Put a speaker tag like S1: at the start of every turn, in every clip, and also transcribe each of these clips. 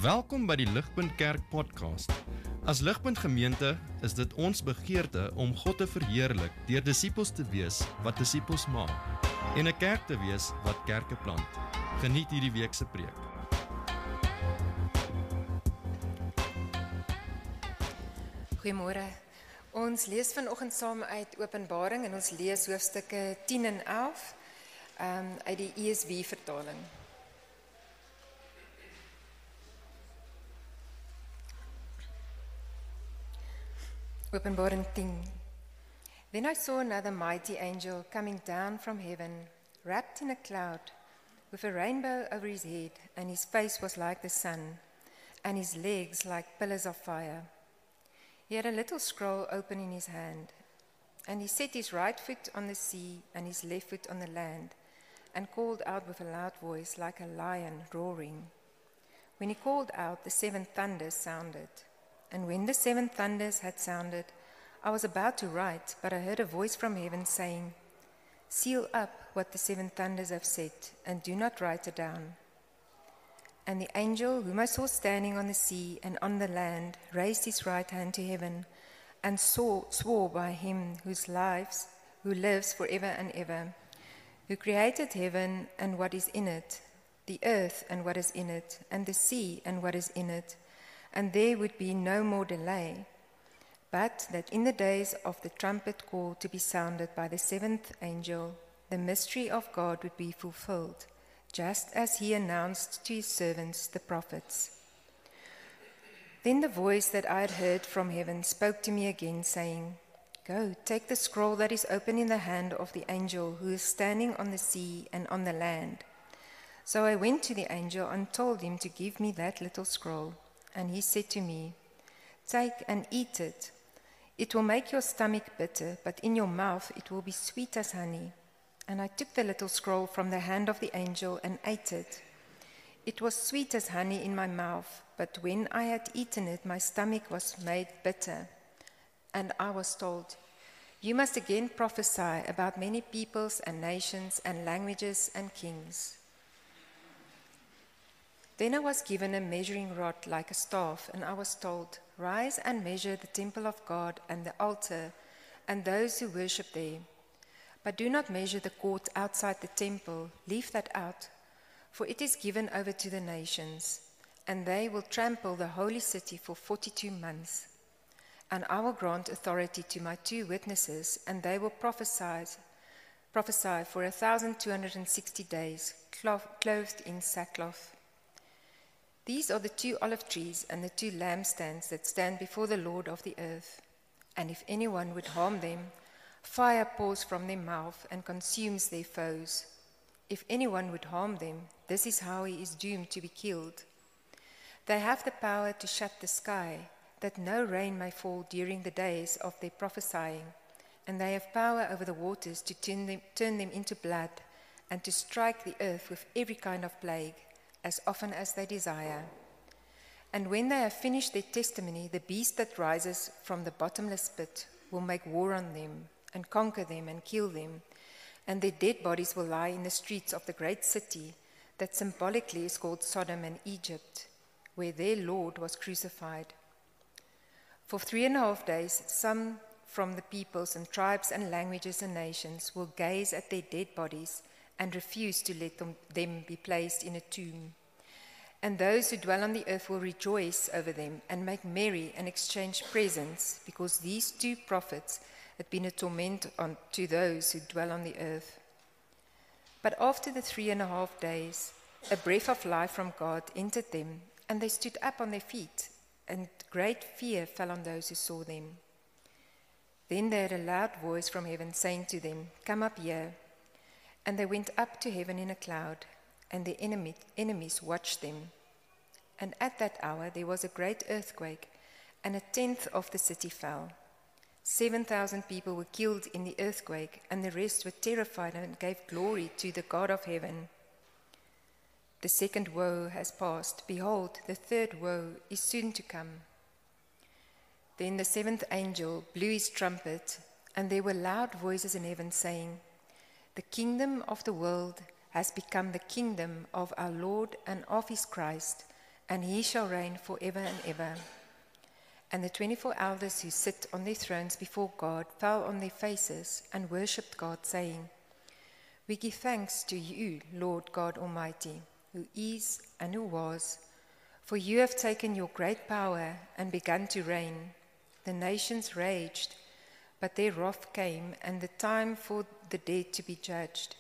S1: Welkom by die Ligpunt Kerk podcast. As Ligpunt Gemeente is dit ons begeerte om God te verheerlik deur disippels te wees wat disippels maak en 'n kerk te wees wat kerke plant. Geniet hierdie week se preek.
S2: Goeiemôre. Ons lees vanoggend saam uit Openbaring en ons lees hoofstukke 10 en 11 uit die ESV vertaling. Openbaring 10. Then I saw another mighty angel coming down from heaven, wrapped in a cloud, with a rainbow over his head, and his face was like the sun, and his legs like pillars of fire. He had a little scroll open in his hand, and he set his right foot on the sea and his left foot on the land, and called out with a loud voice like a lion roaring. When he called out, the seven thunders sounded. And when the seven thunders had sounded, I was about to write, but I heard a voice from heaven saying, "Seal up what the seven thunders have said, and do not write it down." And the angel whom I saw standing on the sea and on the land raised his right hand to heaven and swore by him who lives forever and ever, who created heaven and what is in it, the earth and what is in it, and the sea and what is in it, and there would be no more delay, but that in the days of the trumpet call to be sounded by the seventh angel, the mystery of God would be fulfilled, just as he announced to his servants, the prophets. Then the voice that I had heard from heaven spoke to me again, saying, "Go, take the scroll that is open in the hand of the angel who is standing on the sea and on the land." So I went to the angel and told him to give me that little scroll. And he said to me, "Take and eat it. It will make your stomach bitter, but in your mouth it will be sweet as honey." And I took the little scroll from the hand of the angel and ate it. It was sweet as honey in my mouth, but when I had eaten it, my stomach was made bitter. And I was told, "You must again prophesy about many peoples and nations and languages and kings." Then I was given a measuring rod like a staff, and I was told, "Rise and measure the temple of God and the altar and those who worship there. But do not measure the court outside the temple, leave that out, for it is given over to the nations, and they will trample the holy city for 42 months. And I will grant authority to my 2 witnesses, and they will prophesy for 1,260 days, clothed in sackcloth. These are the 2 olive trees and the 2 lampstands that stand before the Lord of the earth. And if anyone would harm them, fire pours from their mouth and consumes their foes. If anyone would harm them, this is how he is doomed to be killed. They have the power to shut the sky, that no rain may fall during the days of their prophesying, and they have power over the waters to turn them into blood, and to strike the earth with every kind of plague, as often as they desire. And when they have finished their testimony, the beast that rises from the bottomless pit will make war on them, and conquer them and kill them, and their dead bodies will lie in the streets of the great city that symbolically is called Sodom and Egypt, where their Lord was crucified. For 3.5 days, some from the peoples and tribes and languages and nations will gaze at their dead bodies and refuse to let them be placed in a tomb. And those who dwell on the earth will rejoice over them and make merry and exchange presents, because these 2 prophets had been a torment to those who dwell on the earth. But after the 3.5 days, a breath of life from God entered them, and they stood up on their feet, and great fear fell on those who saw them. Then they heard a loud voice from heaven saying to them, "Come up here." And they went up to heaven in a cloud, and their enemies watched them. And at that hour there was a great earthquake, and 1/10 of the city fell. 7,000 people were killed in the earthquake, and the rest were terrified and gave glory to the God of heaven. The second woe has passed. Behold, the third woe is soon to come. Then the 7th angel blew his trumpet, and there were loud voices in heaven saying, "The kingdom of the world has become the kingdom of our Lord and of his Christ, and he shall reign forever and ever. And the 24 elders who sit on their thrones before God fell on their faces and worshipped God, saying, We give thanks to you, Lord God Almighty, who is and who was, for you have taken your great power and begun to reign. The nations raged, but their wrath came, and the time for the dead to be judged,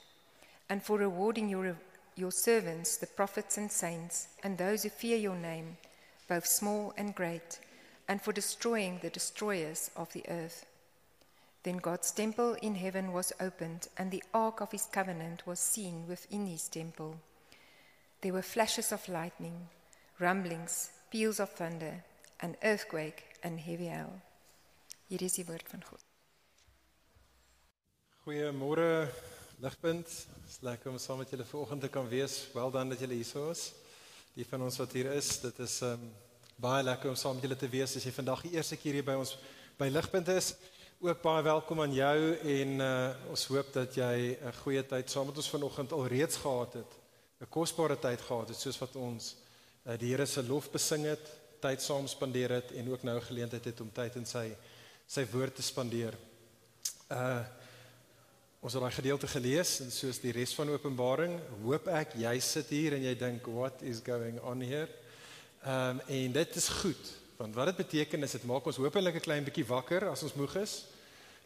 S2: and for rewarding your servants, the prophets and saints, and those who fear your name, both small and great, and for destroying the destroyers of the earth. Then God's temple in heaven was opened, and the ark of his covenant was seen within his temple. There were flashes of lightning, rumblings, peals of thunder, an earthquake and heavy hail. Hier is die woord van God.
S3: Goeiemôre Ligpunt. Het is lekker om saam met julle vanoggend te kan wees. Wel dan dat julle hier is. Die van ons wat hier is, dit is baie lekker om saam met julle te wees. As jy vandag die eerste keer hier by ons by Ligpunt is, ook baie welkom aan jou en ons hoop dat jy 'n goeie tyd saam met ons vanoggend al reeds gehad het. 'n Kosbare tyd gehad het, soos wat ons die Here se lof besing het, tyd saam spandeer het en ook nou geleentheid het om tyd in sy woord te spandeer. Ons het daai gedeelte gelees en soos die res van Openbaring, hoop ek jy sit hier en jy dink, what is going on here? En dit is goed, want wat dit beteken is, dit maak ons hopelik 'n klein bietjie wakker as ons moeg is.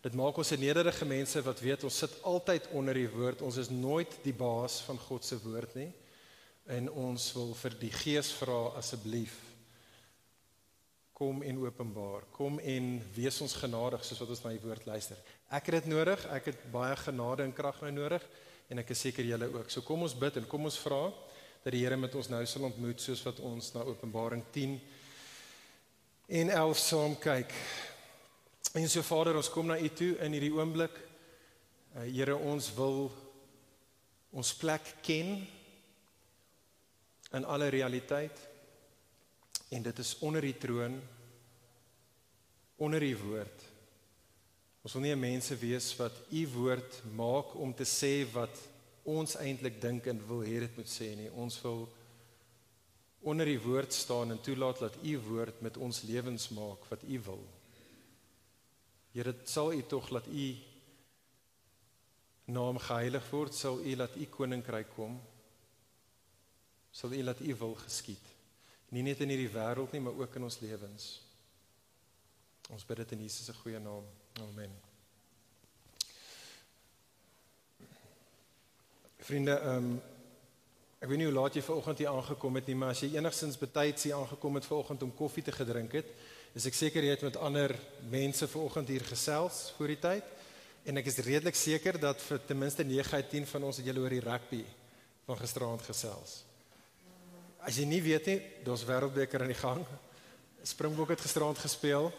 S3: Dit maak ons 'n nederige mense wat weet, ons sit altyd onder die woord, ons is nooit die baas van God se woord nie. En ons wil vir die Gees vra asseblief, kom en openbaar, kom en wees ons genadig soos wat ons na die woord luister. Ek het dit nodig, ek het baie genade en krag nou nodig en ek is seker julle ook. So kom ons bid en kom ons vra dat die Here met ons nou sal ontmoet soos wat ons na Openbaring 10 en 11 saam kyk. En so Vader, ons kom na U toe in hierdie oomblik. Here, ons wil ons plek ken in alle realiteit. En dit is onder die troon, onder die woord. Ons wil nie 'n mense wees wat U woord maak om te sê wat ons eintlik dink en wil hê dit moet sê nie. Ons wil onder die woord staan en toelaat dat U woord met ons lewens maak wat U wil. Here, sal U tog laat U naam geheilig word, sal U laat U koninkryk kom, sal U laat U wil geskied. Nie net in hierdie wêreld nie, maar ook in ons lewens. Ons bid dit in Jesus se goeie naam. Amen. Vriende, ek weet nie hoe laat jy vanoggend hier aangekom het nie, maar as jy enigstens betyds hier aangekom het vanoggend om koffie te gedrink het, is ek seker jy het met ander mense vanoggend hier gesels voor die tyd, en ek is redelik seker dat vir ten minste 9 uit 10 van ons het julle oor die rugby van gisteraand gesels. As jy nie weet nie, daar's wêreldbeker aan die gang. Springbok het gisteraand gespeel.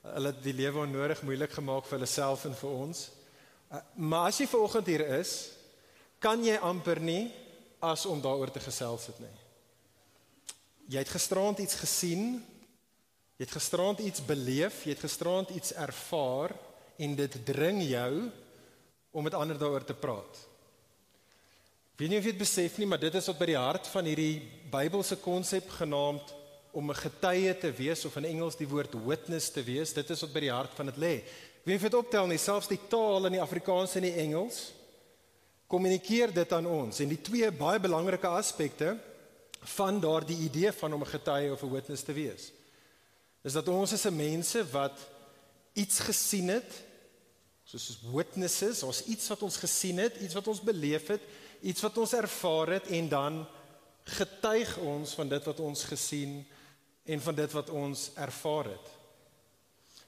S3: Hulle het die lewe onnodig moeilik gemaak vir hulle self en vir ons. Maar as jy vanoggend hier is, kan jy amper nie as om daaroor te gesels het nie. Jy het gisteraand iets gesien, jy het gisteraand iets beleef, jy het gisteraand iets ervaar en dit dring jou om met ander daaroor te praat. Ek weet nie of jy het besef nie, maar dit is wat by die hart van hierdie Bybelse konsep genaamd om 'n getuie te wees, of in Engels die woord witness te wees, dit is wat by die hart van dit lê. Ek weet nie of jy dit optel nie, selfs die taal in die Afrikaans en die Engels kommunikeer dit aan ons, en die twee baie belangrike aspekte van daardie idee van om 'n getuie of 'n witness te wees, is dat ons is 'n mense wat iets gesien het, soos witnesses, ons iets wat ons gesien het, iets wat ons beleef het, iets wat ons ervaar het, en dan getuig ons van dit wat ons gesien en van dit wat ons ervaar het.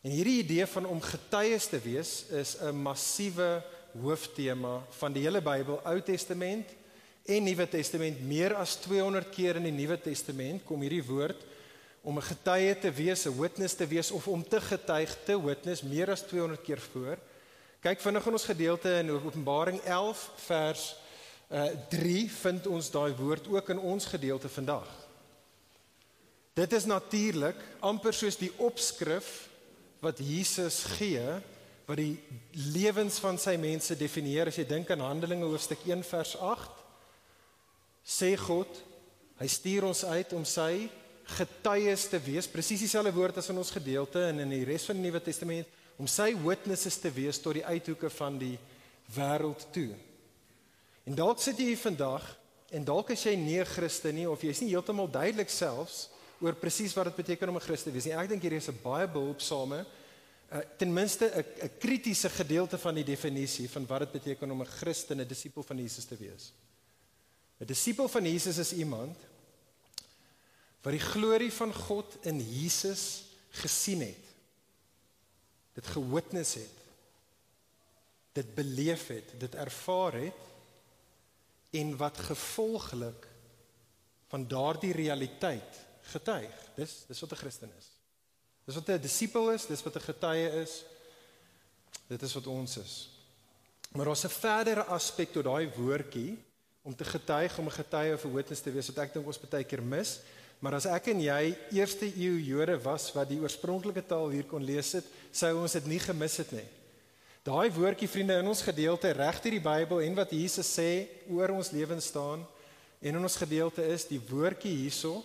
S3: En hierdie idee van om getuies te wees is 'n massiewe hooftema van die hele Bybel, Ou Testament en Nuwe Testament. Meer as 200 keer in die Nuwe Testament kom hierdie woord om 'n getuie te wees, 'n witness te wees, of om te getuig, te witness, meer as 200 keer voor. Kyk vinnig in ons gedeelte in Openbaring 11 vers 3 vind ons daai woord ook in ons gedeelte vandag. Dit is natuurlik amper soos die opskrif wat Jesus gee, wat die lewens van sy mense definieer. As jy dink aan Handelinge hoofstuk 1 vers 8, sê God, Hy stuur ons uit om sy getuies te wees, presies dieselfde woord as in ons gedeelte en in die res van die Nuwe Testament, om sy witnesses te wees tot die uithoeke van die wêreld toe. En dalk sit jy hier vandag, en dalk is jy nie 'n Christen nie, of jy is nie heeltemal duidelik selfs, oor presies wat dit beteken om 'n Christen te wees nie. Ek dink hier is 'n baie behulpsame, ten minste 'n kritiese gedeelte van die definisie van wat dit beteken om 'n Christen, 'n disipel van Jesus te wees. 'n Disipel van Jesus is iemand wat die glorie van God in Jesus gesien het, dit gewitness het, dit beleef het, dit ervaar het, en wat gevolglik van daardie realiteit getuig. Dis wat 'n Christen is. Dis wat 'n disipel is, dis wat 'n getuie is, dit is wat ons is. Maar daar's 'n verdere aspek tot daai woordjie, om te getuig, om 'n getuie of 'n witness te wees, wat ek dink ons baie keer mis. Maar as ek en jy eerste eeu Jode was, wat die oorspronklike taal hier kon lees het, sou ons dit nie gemis het nie. Daai woordjie, vriende, in ons gedeelte, reg deur die Bybel, en wat Jesus sê, oor ons lewens staan, en in ons gedeelte is, die woordjie hierso,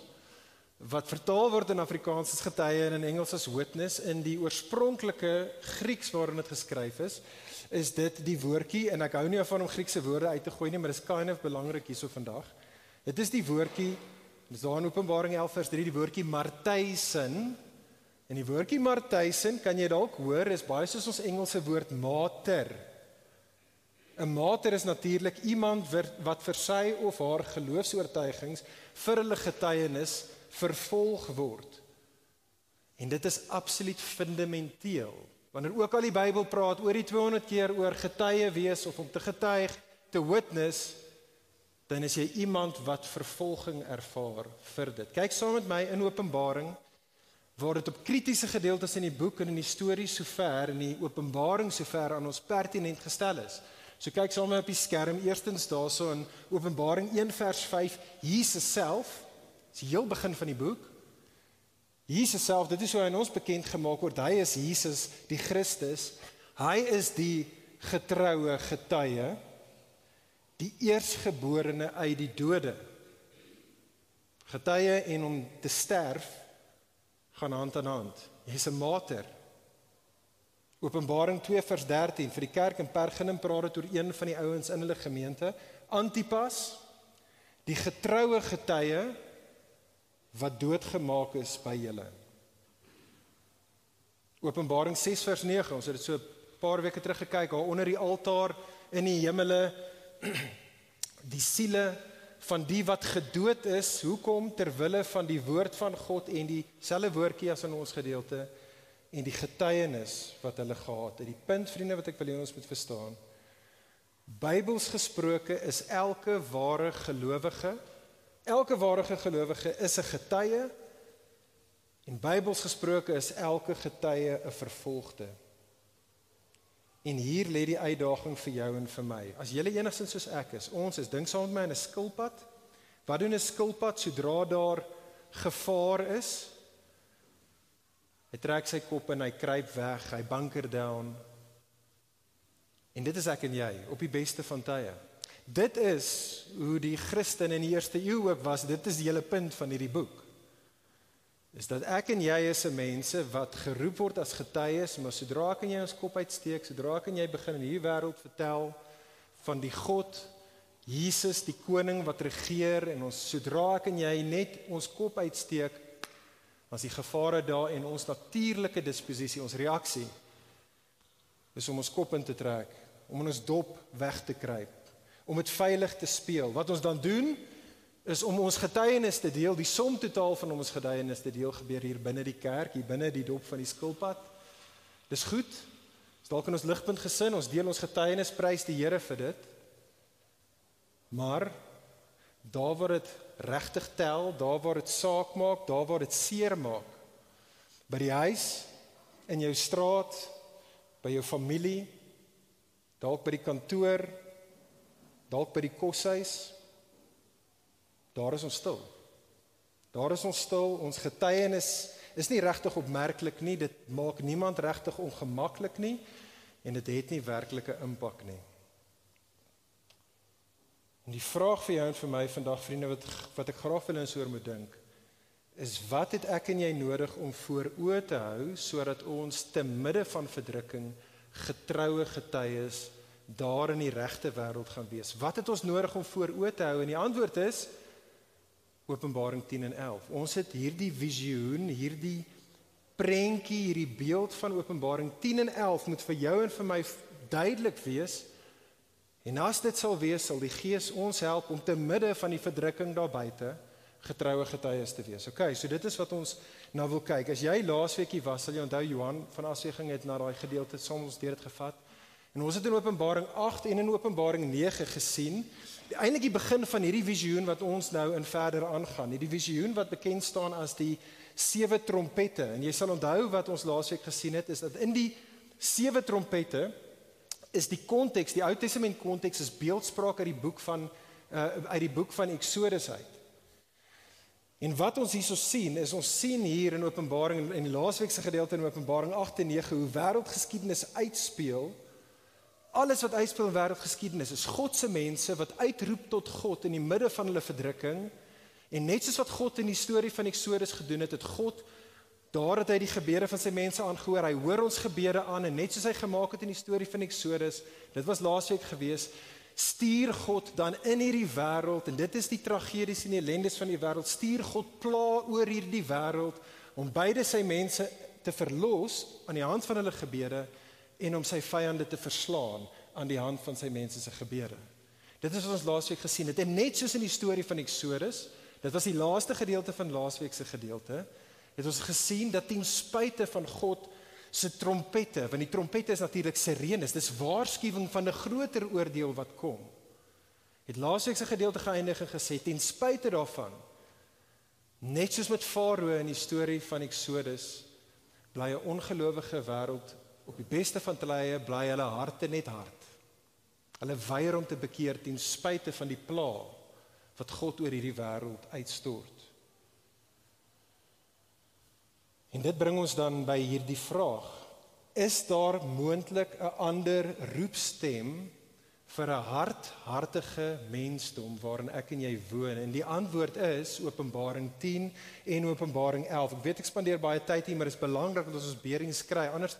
S3: wat vertaal word in Afrikaans as getuie en in Engels as witness, in die oorspronklike Grieks waarin dit geskryf is dit die woordjie, en ek hou nie van om Griekse woorde uit te gooi nie, maar dit is kind of belangrik hierso vandag. Dit is die woordjie, dis daar in Openbaring 11 vers 3, die woordjie martysin, en die woordjie martysin, kan jy dalk hoor, is baie soos ons Engelse woord mater. 'n mater is natuurlik iemand wat vir sy of haar geloofsoortuigings vir hulle getuienis vervolg word. En dit is absoluut fundamenteel. Wanneer ook al die Bybel praat oor die 200 keer oor getuie wees of om te getuig, te witness, dan is jy iemand wat vervolging ervaar vir dit. Kyk saam met my in Openbaring, waar dit op kritiese gedeeltes in die boek en in die storie sover, in die Openbaring sover aan ons pertinent gestel is. So kyk saam met my op die skerm, eerstens daarso in Openbaring 1 vers 5, Jesus self, dis die heel begin van die boek, Jesus self, dit is hoe hy aan ons bekend gemaak word, hy is Jesus, die Christus, hy is die getroue getuie, die eersgeborene uit die dode. Getuie en om te sterf, gaan hand aan hand. Jy is 'n mater. Openbaring 2 vers 13, vir die kerk in Pergamum praat dit oor een van die ouens in hulle gemeente, Antipas, die getroue getuie, wat doodgemaak is by julle. Openbaring 6 vers 9, ons het dit so 'n paar weke terug gekyk, daar onder die altaar in die hemele, die siele van die wat gedood is, hoekom? Terwille van die woord van God en die selfe woordjie as in ons gedeelte, en die getuienis wat hulle gehad het. Die punt, vriende, wat ek wil hê ons moet verstaan, Bybels gesproke is elke ware gelowige is 'n getuie, en Bybels gesproke is elke getuie 'n vervolgde. En hier lê die uitdaging vir jou en vir my. As jy enigstens soos ek is, ons is, dink saam met my in 'n skilpad. Wat doen 'n skilpad sodra daar gevaar is? Hy trek sy kop en hy kruip weg, hy bunker down. En dit is ek en jy, op die beste van tye. Dit is hoe die Christen in die eerste eeu ook was, dit is die hele punt van hierdie boek. Is dat ek en jy is 'n mense wat geroep word as getuies, maar sodra ek en jy ons kop uitsteek, sodra ek en jy begin in hierdie wêreld vertel van die God, Jesus, die koning wat regeer, en ons, sodra ek en jy net ons kop uitsteek, as die gevare daar en ons natuurlike disposisie, ons reaksie, is om ons kop in te trek, om in ons dop weg te kruip, om dit veilig te speel. Wat ons dan doen, is om ons getuienis te deel, die som totaal van ons getuienis te deel, gebeur hier binne die kerk, hier binne die dop van die skilpad. Dis goed, is dalk in ons ligpunt gesin, ons deel ons getuienis, prys die Here vir dit, maar, daar waar dit regtig tel, daar waar dit saak maak, daar waar dit seer maak, by die huis, in jou straat, by jou familie, dalk by die kantoor, dalk by die koshuis, daar is ons stil. Daar is ons stil, ons getuienis is nie regtig opmerklik nie, dit maak niemand regtig ongemaklik nie, en dit het nie werklike impak nie. En die vraag vir jou en vir my vandag, vriende, wat ek graag wil ons oor moet dink, is wat het ek en jy nodig om voor oë te hou, sodat ons te midde van verdrukking getroue getuies daar in die regte wêreld gaan wees. Wat het ons nodig om voor oë te hou? En die antwoord is Openbaring 10 en 11. Ons het hierdie visioen, hierdie prentjie, hierdie beeld van Openbaring 10 en 11 moet vir jou en vir my duidelik wees. En as dit sal wees, sal die Gees ons help om te midde van die verdrukking daar buite getroue getuies te wees. Okay, so dit is wat ons nou wil kyk. As jy laasweek hier was, sal jy onthou Johan van Asweging het na daai gedeelte saam ons deur dit gevat. En ons het in Openbaring 8 en in Openbaring 9 gesien, eintlik die begin van hierdie visioen wat ons nou in verder aangaan. Hierdie visioen wat bekend staan as die 7 trompette. En jy sal onthou wat ons laasweek gesien het, is dat in die 7 trompette is die konteks, die Ou Testament konteks is beeldspraak uit die boek van Exodus uit. En wat ons hierso sien, is ons sien hier in Openbaring, in die laasweek se gedeelte in Openbaring 8 en 9, hoe wêreldgeskiedenis uitspeel. Alles wat uitspeel in wêreldgeskiedenis is God se mense wat uitroep tot God in die midde van hulle verdrukking. En net soos wat God in die storie van Exodus gedoen het, het God daar het hy die gebede van sy mense aangehoor. Hy hoor ons gebede aan en net soos hy gemaak het in die storie van Exodus, dit was laasweek gewees, stuur God dan in hierdie wêreld, en dit is die tragedies en die ellendes van die wêreld, stuur God pla oor hierdie wêreld om beide sy mense te verlos aan die hand van hulle gebede en om sy vyande te verslaan aan die hand van sy mense se gebede. Dit is wat ons laasweek gesien het. En net soos in die storie van Exodus, dit was die laaste gedeelte van laasweek se gedeelte, het ons gesien dat ten spyte van God se trompette, want die trompette is natuurlik sirenes, dis waarskuwing van 'n groter oordeel wat kom. Het laasweek se gedeelte geëindig en gesê, ten spyte daarvan, net soos met Farao in die storie van Exodus, bly 'n ongelowige wêreld op die beste van tye, bly hulle harte net hard. Hulle weier om te bekeer ten spyte van die pla wat God oor hierdie wêreld uitstort. En dit bring ons dan by hierdie vraag, is daar moontlik 'n ander roepstem vir 'n hardhartige mensdom waarin ek en jy woon? En die antwoord is Openbaring 10 en Openbaring 11. Ek weet ek spandeer baie tyd hier, maar dit is belangrik dat ons beerings kry, anders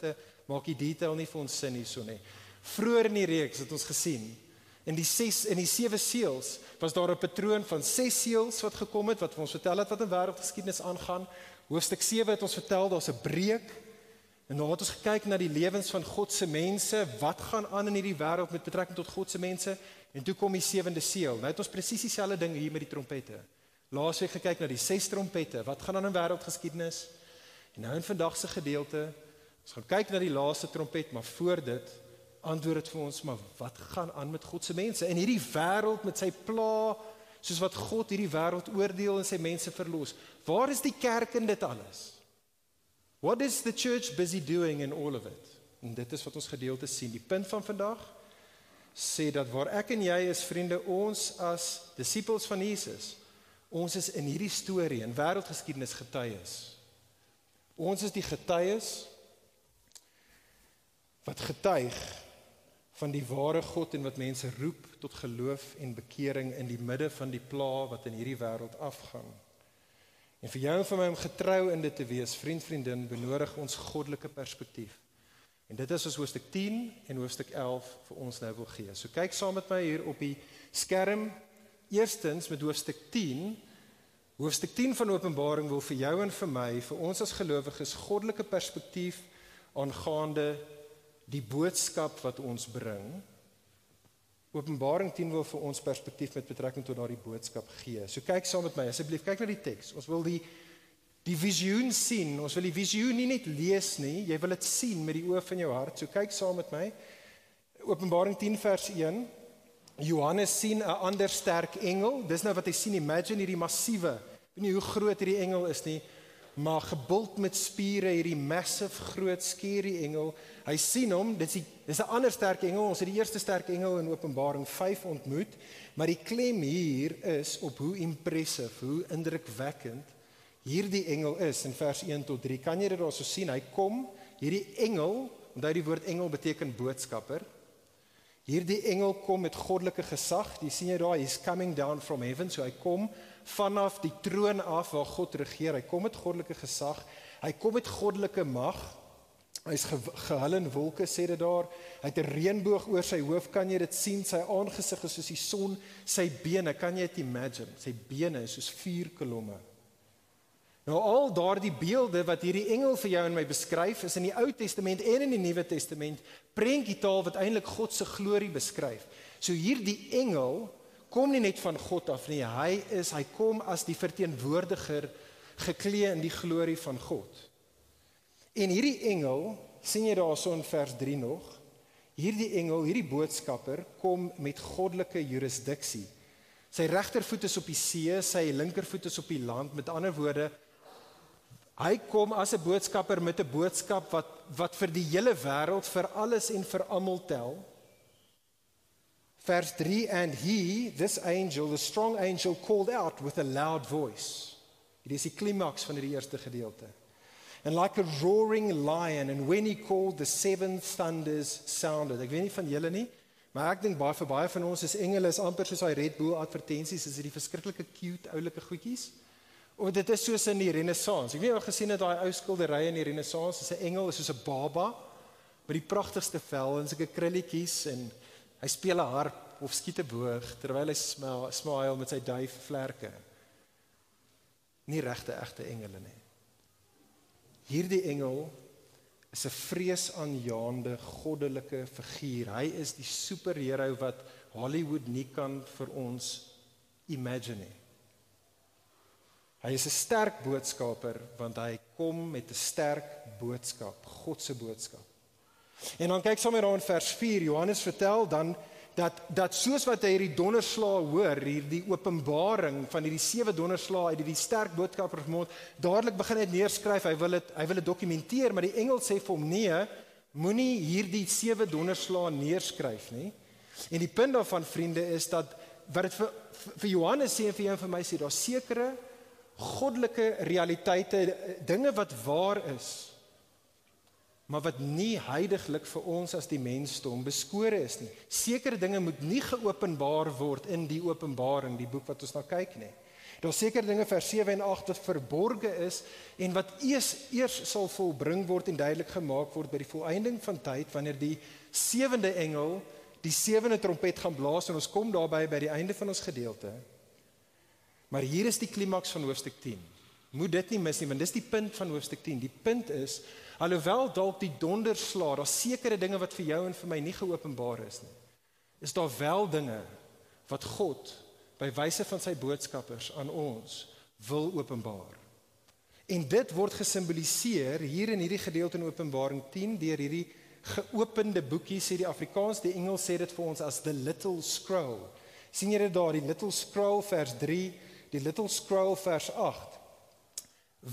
S3: maak die detail nie vir ons sin hierso nie. Vroeër in die reeks het ons gesien, in die 7 seels was daar 'n patroon van 6 seels wat gekom het, wat ons vertel het wat in wêreldgeskiedenis aangaan. Hoofstuk 7 het ons vertel, daar's 'n breek, en dan het ons gekyk na die lewens van God se mense, wat gaan aan in hierdie wêreld met betrekking tot God se mense, en toe kom die 7de seël. Nou het ons presies dieselfde ding hier met die trompette. Laasweek gekyk na die 6 trompette, wat gaan aan in wêreldgeskiedenis, en nou in vandag se gedeelte, ons gaan kyk na die laaste trompet, maar voor dit, antwoord dit vir ons, maar wat gaan aan met God se mense? In hierdie wêreld met sy pla, soos wat God hierdie wêreld oordeel en sy mense verlos. Waar is die kerk in dit alles? What is the church busy doing in all of it? En dit is wat ons gedeelte sien. Die punt van vandag sê dat waar ek en jy is, vriende, ons as disippels van Jesus, ons is in hierdie storie, in wêreldgeskiedenis getuies. Ons is die getuies wat getuig van die ware God en wat mense roep tot geloof en bekering in die midde van die pla wat in hierdie wêreld afgaan. En vir jou en vir my om getrou in dit te wees, vriendin, benodig ons goddelike perspektief. En dit is ons hoofstuk 10 en hoofstuk 11 vir ons nou wil gee. So kyk saam met my hier op die skerm. Eerstens met hoofstuk 10. Hoofstuk 10 van Openbaring wil vir jou en vir my, vir ons as gelowiges, goddelike perspektief aangaande die boodskap wat ons bring. Openbaring 10 wil vir ons perspektief met betrekking tot daardie boodskap gee. So kyk saam met my, asseblief, kyk na die teks. Ons wil die visioen sien. Ons wil die visioen nie net lees nie, jy wil dit sien met die oë van jou hart. So kyk saam met my. Openbaring 10 vers 1. Johannes sien 'n ander sterk engel. Dis nou wat hy sien. Imagine hierdie massiewe. Ek weet nie hoe groot hierdie engel is nie, maar gebult met spiere, hierdie massive groot scary engel. Hy sien hom, dis 'n ander sterk engel. Ons het die eerste sterk engel in Openbaring 5 ontmoet, maar die klem hier is op hoe impressive, hoe indrukwekkend hierdie engel is in vers 1 tot 3. Kan jy dit daar so sien? Hy kom, hierdie engel, onthou die woord engel beteken boodskapper. Hierdie engel kom met goddelike gesag. Jy sien jy daar, he's coming down from heaven. So hy kom vanaf die troon af waar God regeer. Hy kom met goddelike gesag. Hy kom met goddelike mag. Hy's gehul in wolke, sê dit daar. Hy het 'n reënboog oor sy hoof, kan jy dit sien? Sy aangesig is soos die son, sy bene, kan jy dit imagine? Sy bene is soos vuurkolomme. Nou al daardie beelde wat hierdie engel vir jou en my beskryf, is in die Ou Testament en in die Nuwe Testament prentjietaal wat eintlik God se glorie beskryf. So hierdie engel kom nie net van God af nie, hy kom as die verteenwoordiger geklee in die glorie van God. En hierdie engel, sien jy daarso in vers 3 nog, hierdie engel, hierdie boodskapper, kom met goddelike jurisdiksie. Sy regtervoet is op die see, sy linkervoet is op die land, met ander woorde, hy kom as 'n boodskapper met 'n boodskap wat vir die hele wêreld, vir alles en vir almal tel. Vers 3, and he, this angel, the strong angel, called out with a loud voice. Hierdie is die klimaks van hierdie eerste gedeelte. And like a roaring lion, and when he called, the 7 thunders sounded. Ek weet nie van julle nie, maar ek dink vir baie van ons is engele is amper soos hy Red Bull advertensies, is dit die verskriklike cute, oulike goedjies. Of dit is soos in die Renaissance. Ek weet jy al gesien het daai ou skilderye in die Renaissance, is 'n engel, is soos 'n baba, met die pragtigste vel en sulke krulletjies, en hy speel 'n harp of skiet 'n boog, terwyl hy smile met sy duifvlerke. Nie regte, egte engele nie. Hierdie engel is 'n vreesaanjaende goddelike figuur. Hy is die superhero wat Hollywood nie kan vir ons imagine nie. Hy is 'n sterk boodskapper, want hy kom met 'n sterk boodskap, God se boodskap. En dan kyk sommer daar in vers 4, Johannes vertel dan, dat soos wat hy hierdie donderslae hoor, hierdie openbaring van hierdie 7 donderslae uit die sterk boodskapper vermond, dadelik begin hy neerskryf, hy wil dit dokumenteer, maar die engel sê vir hom, nee, moenie hierdie 7 donderslae neerskryf nie. En die punt daarvan, vriende, is dat, wat dit vir Johannes sê en vir jou en vir my sê, daar sekere goddelike realiteite, dinge wat waar is, maar wat nie heiliglik vir ons as die mensdom beskore is nie. Sekere dinge moet nie geopenbaar word in die Openbaring, die boek wat ons na kyk nie. Daar sekere dinge vers 7 en 8 wat verborge is en wat eers sal volbring word en duidelik gemaak word by die volëinding van tyd, wanneer die 7de engel die 7de trompet gaan blaas, en ons kom daarby by die einde van ons gedeelte. Maar hier is die klimaks van hoofstuk 10. Moet dit nie mis nie, want dis die punt van hoofstuk 10. Die punt is, alhoewel dalk die donderslae, daar sekere dinge wat vir jou en vir my nie geopenbaar is nie, is daar wel dinge wat God by wyse van sy boodskappers aan ons wil openbaar. En dit word gesimboliseer hier in hierdie gedeelte in Openbaring 10 deur hierdie geopende boekie, sê die Afrikaans, die Engels sê dit vir ons as the little scroll. Sien jy dit daar, die little scroll vers 3, die little scroll vers 8.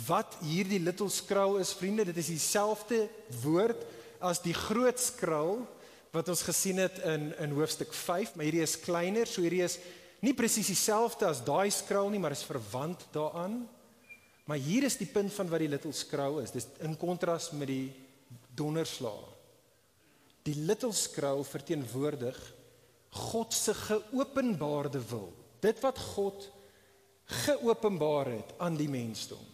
S3: Wat hierdie little scroll is, vriende, dit is dieselfde woord as die groot scroll wat ons gesien het in hoofstuk 5, maar hierdie is kleiner, so hierdie is nie presies dieselfde as daai scroll nie, maar is verwant daaraan. Maar hier is die punt van wat die little scroll is, dis in kontras met die donderslae. Die little scroll verteenwoordig God se geopenbaarde wil. Dit wat God geopenbaar het aan die mensdom.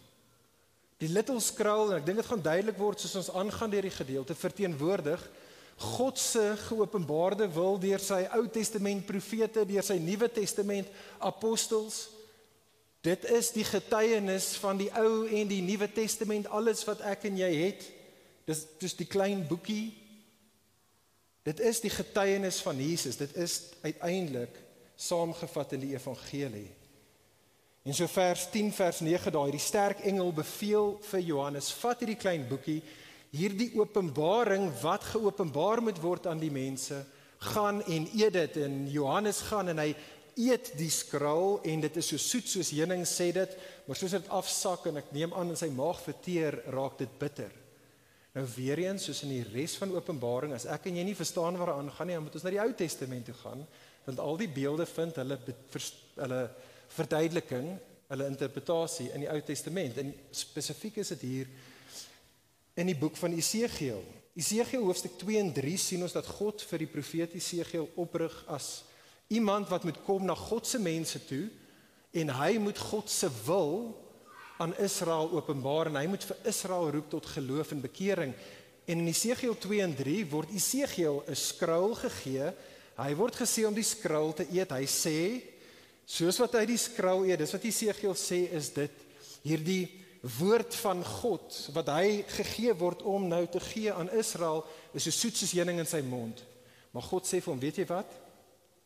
S3: Die little scroll, en ek dink dit gaan duidelik word soos ons aangaan deur die gedeelte, verteenwoordig God se geopenbaarde wil deur sy Ou Testament profete, deur sy Nuwe Testament apostels. Dit is die getuienis van die Ou en die Nuwe Testament, alles wat ek en jy het. Dis die klein boekie. Dit is die getuienis van Jesus. Dit is uiteindelik saamgevat in die evangelie. En so vers 10, vers 9 daar, die sterk engel beveel vir Johannes, vat hierdie klein boekie, hierdie openbaring wat geopenbaar moet word aan die mense, gaan en eet dit, en Johannes gaan en hy eet die skrul, en dit is so soet soos heuning, sê dit, maar soos dit afsak, en ek neem aan in sy maag verteer, raak dit bitter. Nou weer eens, soos in die res van Openbaring, as ek en jy nie verstaan waar aan gaan nie, dan moet ons na die Ou Testament toe gaan, want al die beelde vind hulle verduideliking, hulle interpretasie in die Ou Testament, en spesifiek is dit hier in die boek van Esegiel. Esegiel hoofstuk 2 en 3 sien ons dat God vir die profeet Esegiel oprig as iemand wat moet kom na God se mense toe en hy moet God se wil aan Israel openbaar en hy moet vir Israel roep tot geloof en bekering. En in Esegiel 2 en 3 word Esegiel 'n skroul gegee. Hy word gesê om die skroul te eet. Hy sê, soos wat hy die skroul eet, dis wat Esegiel sê, is dit hierdie woord van God, wat hy gegee word om nou te gee aan Israel, is so soet soos heuning in sy mond. Maar God sê vir hom, weet jy wat,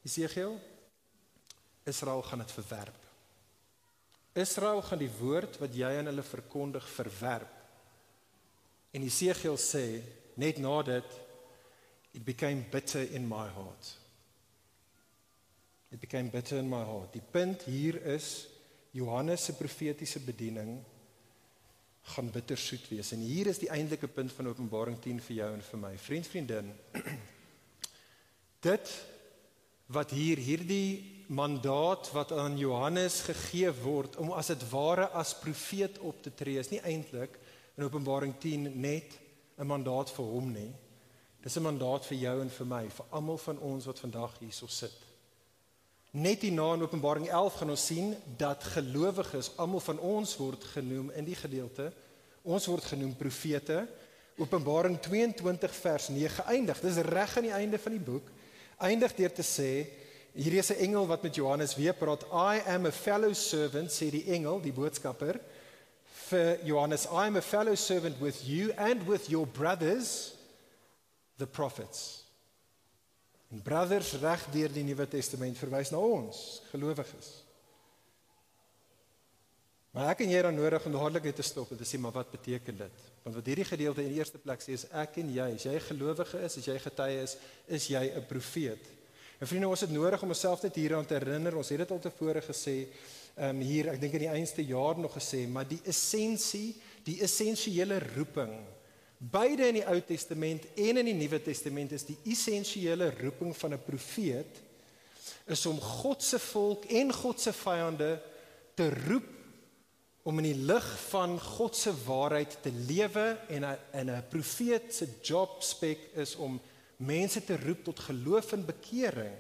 S3: Esegiel? Israel gaan dit verwerp. Israel gaan die woord wat jy aan hulle verkondig verwerp. En Esegiel sê, net na dit, it became bitter in my heart. It became bitter in my heart. Die punt hier is, Johannes se profetiese bediening gaan bittersoet wees. En hier is die eindelike punt van Openbaring 10 vir jou en vir my. Vriend, vriendin, dit wat hierdie mandaat wat aan Johannes gegee word, om as dit ware as profeet op te tree, is nie eintlik in Openbaring 10 net 'n mandaat vir hom nie. Dis 'n mandaat vir jou en vir my, vir almal van ons wat vandag hierso sit. Net hierna in Openbaring 11 gaan ons sien dat gelowiges, almal van ons word genoem in die gedeelte, ons word genoem profete. Openbaring 22 vers 9 eindig, dis reg aan die einde van die boek, eindig deur te sê, hier is 'n engel wat met Johannes weer praat, I am a fellow servant, sê die engel, die boodskapper, vir Johannes, I am a fellow servant with you and with your brothers, the prophets. En brothers reg deur die Nuwe Testament verwys na ons, gelowiges. Maar ek en jy dan nodig om dadelik net te stop en te sê, maar wat beteken dit? Want wat hierdie gedeelte in die eerste plek sê is, ek en jy, as jy gelowige is, as jy getuie is jy 'n profeet. En vriende, ons het nodig om onsself net hieraan te herinner, ons het dit al tevore gesê, hier, ek dink in die einste jaar nog gesê, maar die essensiële roeping, beide in die Ou Testament en in die Nuwe Testament is die essensiële roeping van 'n profeet, is om God se volk en God se vyande te roep, om in die lig van God se waarheid te lewe, en 'n profeet se job spec is om mense te roep tot geloof en bekering,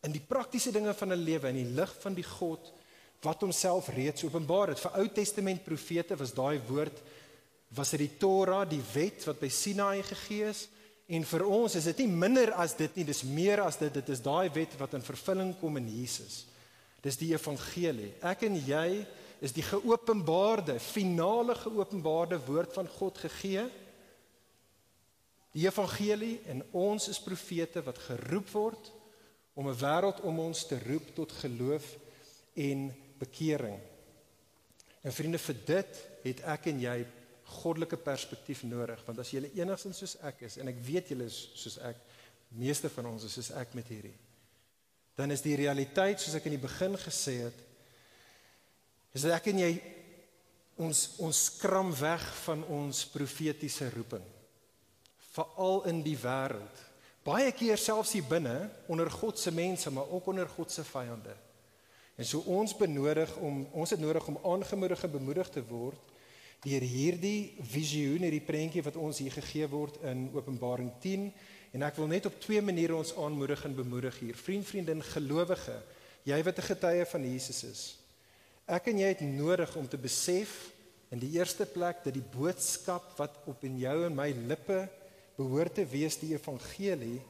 S3: in die praktiese dinge van 'n lewe, in die lig van die God, wat homself reeds openbaar het. Vir Ou Testament profete was daai woord, was dit die Torah, die wet wat by Sinai gegee is, en vir ons is dit nie minder as dit nie, dis meer as dit is daai wet wat in vervulling kom in Jesus. Dis die evangelie. Ek en jy is die geopenbaarde, finale geopenbaarde woord van God gegee, die evangelie, en ons is profete wat geroep word, om 'n wêreld om ons te roep tot geloof en bekering. En vriende, vir dit het ek en jy goddelike perspektief nodig, want as jy enigstens soos ek is, en ek weet julle is soos ek, meeste van ons is soos ek met hierdie, dan is die realiteit, soos ek in die begin gesê het, is dat ek en jy, ons skram weg van ons profetiese roeping, veral in die wêreld, baie keer selfs hier binne, onder God se mense, maar ook onder God se vyande. En so ons het nodig om aangemoedig en bemoedig te word, deur hierdie visioen, hierdie prentjie wat ons hier gegee word in Openbaring 10, en ek wil net op 2 maniere ons aanmoedig en bemoedig hier. Vriend, vriendin, gelowige, jy wat 'n getuie van Jesus is, ek en jy het nodig om te besef, in die eerste plek, dat die boodskap wat op in jou en my lippe behoort te wees, die evangelie,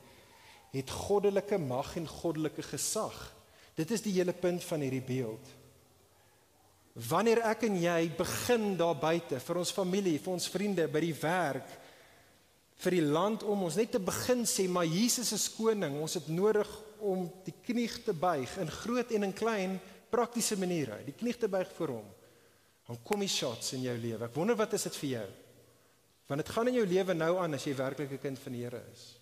S3: het goddelike mag en goddelike gesag. Dit is die hele punt van hierdie beeld. Wanneer ek en jy begin daar buite, vir ons familie, vir ons vriende, by die werk, vir die land om ons, net te begin sê, maar Jesus is koning, ons het nodig om die knie te buig, in groot en in klein, praktiese maniere, die knie te buig vir hom, dan kom die shots in jou lewe. Ek wonder wat is dit vir jou? Want dit gaan in jou lewe nou aan, as jy werklik 'n kind van die Here is.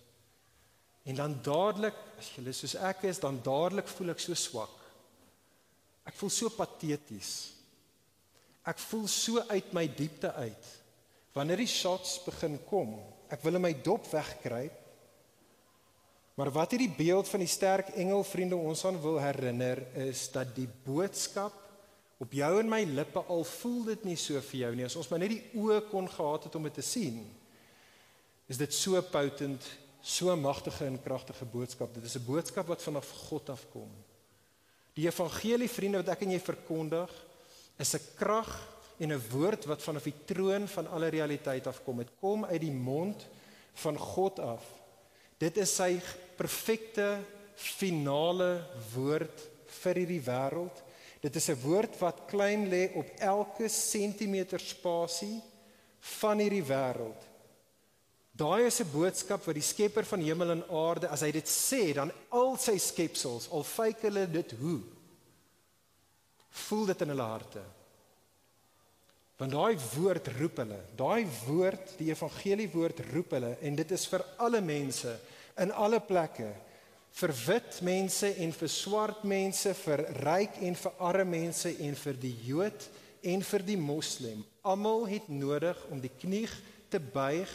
S3: En dan dadelik, as jy soos ek is, dan dadelik voel ek so swak. Ek voel so pateties. Ek voel so uit my diepte uit. Wanneer die shots begin kom, ek wil in my dop wegkruip. Maar wat hierdie beeld van die sterk engel, vriende, ons aan wil herinner, is dat die boodskap op jou en my lippe, al voel dit nie so vir jou nie, as ons maar net die oë kon gehad het om dit te sien, is dit so potent, so magtige en kragtige boodskap. Dit is 'n boodskap wat vanaf God afkom. Die evangelie, vriende, wat ek en jy verkondig, is 'n krag en 'n woord wat vanaf die troon van alle realiteit afkom. Dit kom uit die mond van God af. Dit is sy perfekte, finale woord vir hierdie wêreld. Dit is 'n woord wat klein lê op elke sentimeter spasie van hierdie wêreld. Daai is 'n boodskap wat die skepper van hemel en aarde, as hy dit sê, dan al sy skepsels, al fake hulle dit hoe, voel dit in hulle harte. Want daai woord roep hulle, daai woord, die evangelie woord roep hulle, en dit is vir alle mense, in alle plekke, vir wit mense en vir swart mense, vir ryk en vir arme mense en vir die Jood en vir die Moslem. Almal het nodig om die knie te buig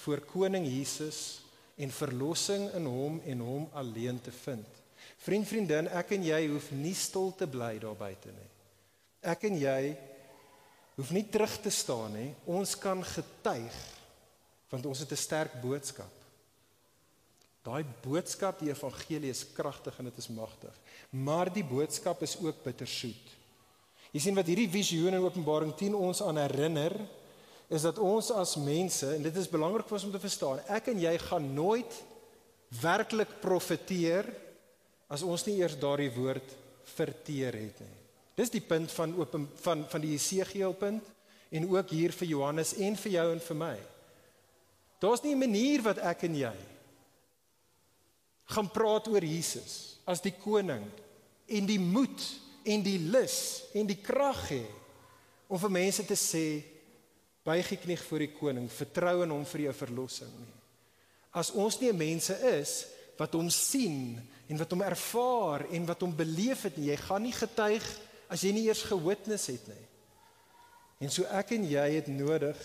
S3: voor koning Jesus en verlossing in hom en hom alleen te vind. Vriend, vriendin, ek en jy hoef nie stil te bly daar buite nie. Ek en jy hoef nie terug te staan nie. Ons kan getuig, want ons het 'n sterk boodskap. Daai boodskap, die evangelie, is kragtig en dit is magtig. Maar die boodskap is ook bittersoet. Jy sien wat hierdie visioen in Openbaring 10 ons aan herinner, is dat ons as mense, en dit is belangrik vir ons om te verstaan, ek en jy gaan nooit werklik profeteer as ons nie eers daardie woord verteer het nie. Dis die punt van die Jesegiel punt, en ook hier vir Johannes en vir jou en vir my. Daar's nie 'n manier wat ek en jy gaan praat oor Jesus as die koning, en die moed, en die lus, en die krag hê, om vir mense te sê, buig die knie voor die koning, vertrou in hom vir jou verlossing nie. As ons nie mense is, wat hom sien, en wat hom ervaar, en wat hom beleef het nie, jy gaan nie getuig, as jy nie eers gewitness het nie. En so ek en jy het nodig,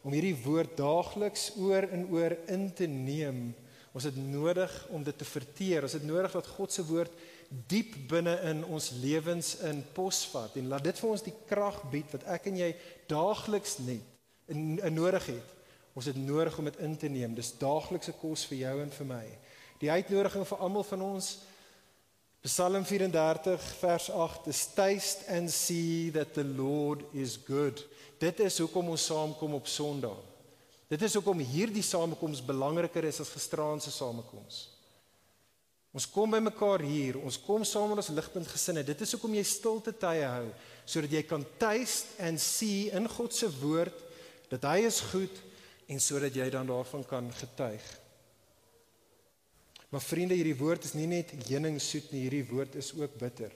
S3: om hierdie woord daagliks oor en oor in te neem. Ons het nodig om dit te verteer, ons het nodig dat God se woord diep binne in ons lewens in posvat, en laat dit vir ons die krag bied, wat ek en jy daagliks net nodig het. Ons het nodig om dit in te neem, dis daaglikse kos vir jou en vir my. Die uitnodiging vir almal van ons, Psalm 34 vers 8, is taste and see that the Lord is good. Dit is hoekom ons saamkom op Sondag. Dit is hoekom hierdie samekoms belangriker is as gisteraand se samekoms. Ons kom by mekaar hier, ons kom saam met ons ligpunt gesinne. Dit is hoekom jy stilte tye hou, sodat jy kan taste and see in God se woord dat hy is goed, en sodat jy dan daarvan kan getuig. Maar vriende, hierdie woord is nie net heuningsoet nie, hierdie woord is ook bitter.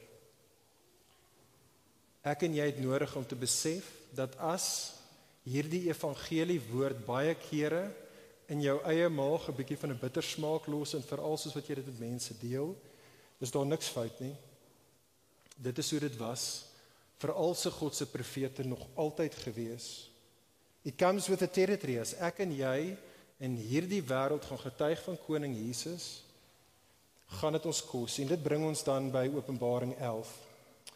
S3: Ek en jy het nodig om te besef dat as hierdie evangelie woord baie kere in jou eie maag 'n bietjie van 'n bitter smaak los, en veral soos wat jy dit met mense deel, is daar niks fout nie. Dit is hoe dit was, veral se God se profete nog altyd gewees. It comes with the territory. As ek en jy in hierdie wêreld gaan getuig van koning Jesus, gaan dit ons kos, en dit bring ons dan by Openbaring 11.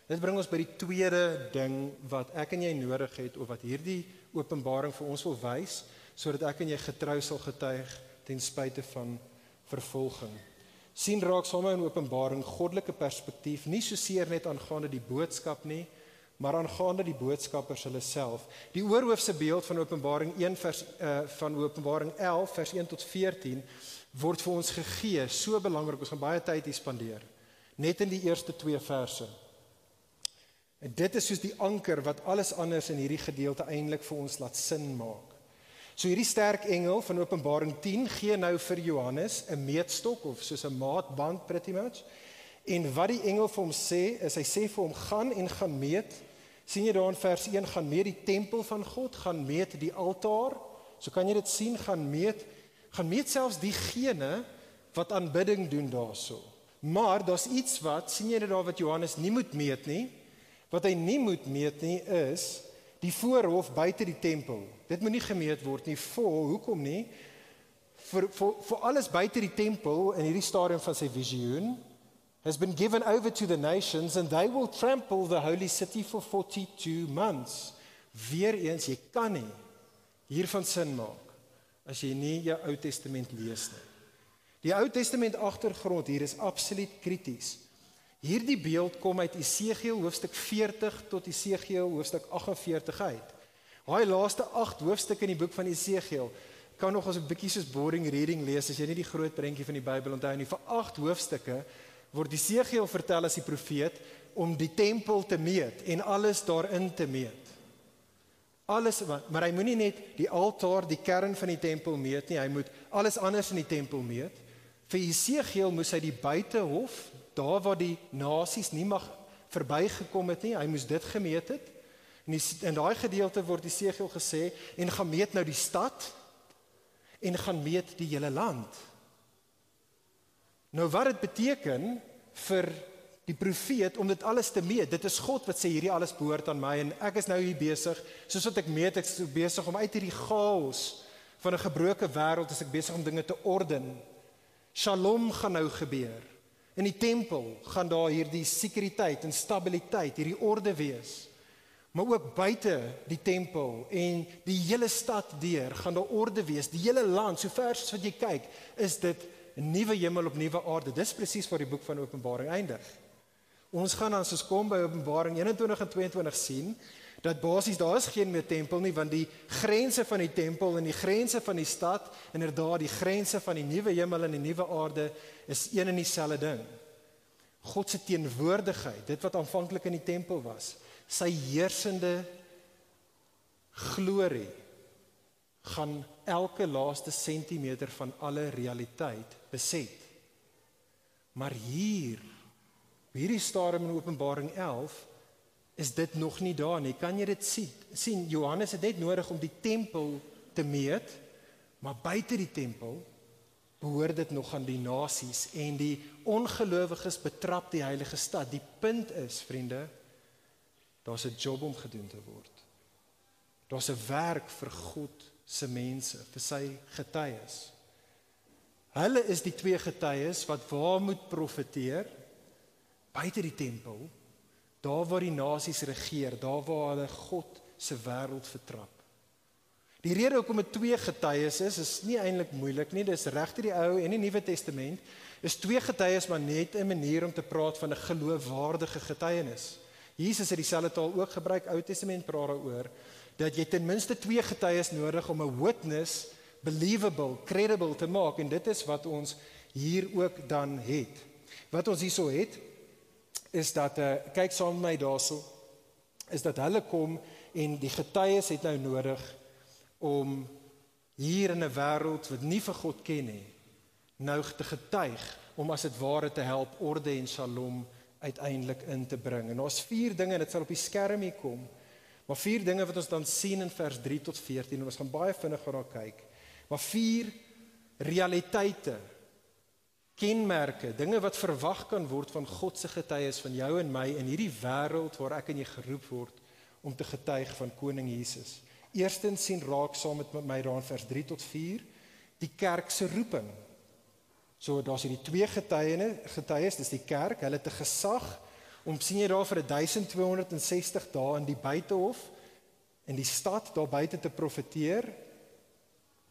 S3: Dit bring ons by die tweede ding wat ek en jy nodig het, of wat hierdie openbaring vir ons wil wys, sodat ek en jy getrou sal getuig ten spyte van vervolging. Sien raak saam in Openbaring goddelike perspektief, nie soseer net aangaande die boodskap nie, maar aangaande die boodskappers hulle self. Die oorhoofse beeld van Openbaring 11 vers 1 tot 14 word vir ons gegee, so belangrik, ons gaan baie tyd hier spandeer, net in die eerste 2 verse. En dit is soos die anker wat alles anders in hierdie gedeelte eintlik vir ons laat sin maak. So hierdie sterk engel van Openbaring 10 gee nou vir Johannes 'n meetstok, of soos 'n maatband pretty much, en wat die engel vir hom sê, is hy sê vir hom, gaan meet, sien jy daar in vers 1, gaan meet die tempel van God, gaan meet die altaar, so kan jy dit sien, gaan meet selfs diegene wat aanbidding doen daarso. Maar daar's iets wat, sien jy dit daar wat Johannes nie moet meet nie, wat hy nie moet meet nie is die voorhof buite die tempel. Dit moet nie gemeet word nie, hoekom nie? Vir alles buite die tempel in hierdie stadium van sy visioen has been given over to the nations, and they will trample the holy city for 42 months. Weereens, jy kan nie hiervan sin maak as jy nie jou Ou Testament lees nie. Die Ou Testament agtergrond hier is absoluut krities. Hierdie beeld kom uit Esegiel hoofstuk 40 tot Esegiel hoofstuk 48 uit. Daai laaste 8 hoofstukke in die boek van Esegiel kan nog as 'n bietjie soos boring reading lees as jy nie die groot prentjie van die Bybel onthou nie. Vir 8 hoofstukke word Esegiel vertel as die profeet om die tempel te meet en alles daarin te meet. Alles, maar hy moenie net die altaar, die kern van die tempel meet nie, hy moet alles anders in die tempel meet. Vir Esegiel moes hy die buitehof, daar waar die nasies nie mag verbygekom het nie, hy moes dit gemeet het. In daai gedeelte word Esegiel gesê, en gaan meet nou die stad, en gaan meet die hele land. Nou wat dit beteken vir die profeet om dit alles te meet, dit is God wat sê hierdie alles behoort aan my, en ek is nou hier besig, soos wat ek meet, ek is besig om uit hierdie chaos van 'n gebroke wêreld, is ek besig om dinge te orden. Shalom gaan nou gebeur. In die tempel gaan daar hierdie sekuriteit en stabiliteit, hierdie orde wees. Maar ook buite die tempel en die hele stad deur gaan daar orde wees. Die hele land, so ver as wat jy kyk, is dit 'n nuwe hemel op nuwe aarde. Dis presies waar die boek van Openbaring eindig. Ons gaan as ons kom by Openbaring 21 en 22 sien, dat basies daar is geen meer tempel nie, want die grense van die tempel en die grense van die stad, inderdaad die grense van die nuwe hemel en die nuwe aarde, is een en dieselfde ding. God se teenwoordigheid, dit wat aanvanklik in die tempel was, sy heersende glorie, gaan elke laaste sentimeter van alle realiteit beset. Maar hierdie stadium in Openbaring 11, is dit nog nie daar nie. Kan jy dit sien? Johannes het net nodig om die tempel te meet, maar buite die tempel behoort dit nog aan die nasies en die ongelowiges betrap die heilige stad. Die punt is, vriende, daar's 'n job om gedoen te word. Daar's 'n werk vir God se mense, vir sy getuies. Hulle is die 2 getuies wat waar moet profeteer, buite die tempel, daar waar die nasies regeer, daar waar hulle God se wêreld vertrap. Die rede hoekom dit 2 getuies is nie eintlik moeilik nie, dis regte die Ou en die Nuwe Testament, is 2 getuies maar net 'n manier om te praat van 'n geloofwaardige getuienis. Jesus het dieselfde taal ook gebruik, Ou Testament praat daaroor, dat jy ten minste 2 getuies nodig om 'n witness believable, credible te maak, en dit is wat ons hier ook dan het. Wat ons hierso het, is dat, kyk saam met my daarso, is dat hulle kom en die getuies het nou nodig om hier in 'n wêreld wat nie vir God ken nie, nou te getuig, om as dit ware te help orde en shalom uiteindelik in te bring. En daar's 4 dinge, dit sal op die skerm hier kom, maar 4 dinge wat ons dan sien in vers 3 tot 14, en ons gaan baie vinnig daarna kyk, maar 4 realiteite, kenmerke, dinge wat verwag kan word van God se getuies, van jou en my, in hierdie wêreld waar ek en jy geroep word, om te getuig van Koning Jesus. Eerstens sien raak saam met my daar in vers 3 tot 4, die kerk se roeping. So daar's hierdie 2 getuies, dis die kerk, hulle het 'n gesag, om sien jy daar vir 1260 dae in die buitehof, in die stad daar buite te profeteer.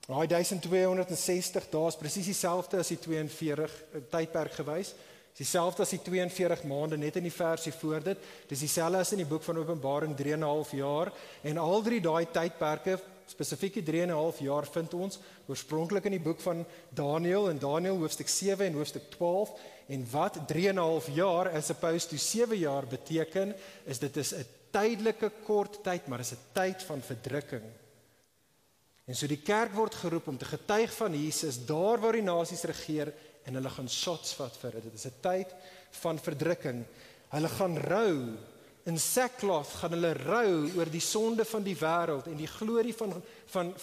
S3: Daai 1260 dae is presies dieselfde as die 42 tydperk gewys. Dis dieselfde as die 42 maande net in die versie voor dit. Dis dieselfde as in die boek van Openbaring 3,5 jaar, en al 3 daai tydperke, spesifiek die 3,5 jaar, vind ons oorspronklik in die boek van Daniël, en Daniël hoofstuk 7 en hoofstuk 12, en wat 3,5 jaar as opposed to 7 jaar beteken, is dit is 'n tydelike kort tyd, maar is 'n tyd van verdrukking. En so die kerk word geroep om te getuig van Jesus, daar waar die nasies regeer, en hulle gaan shots vat vir dit. Dit is 'n tyd van verdrukking. Hulle gaan rou, in sackcloth gaan hulle rou oor die sonde van die wêreld, en die glorie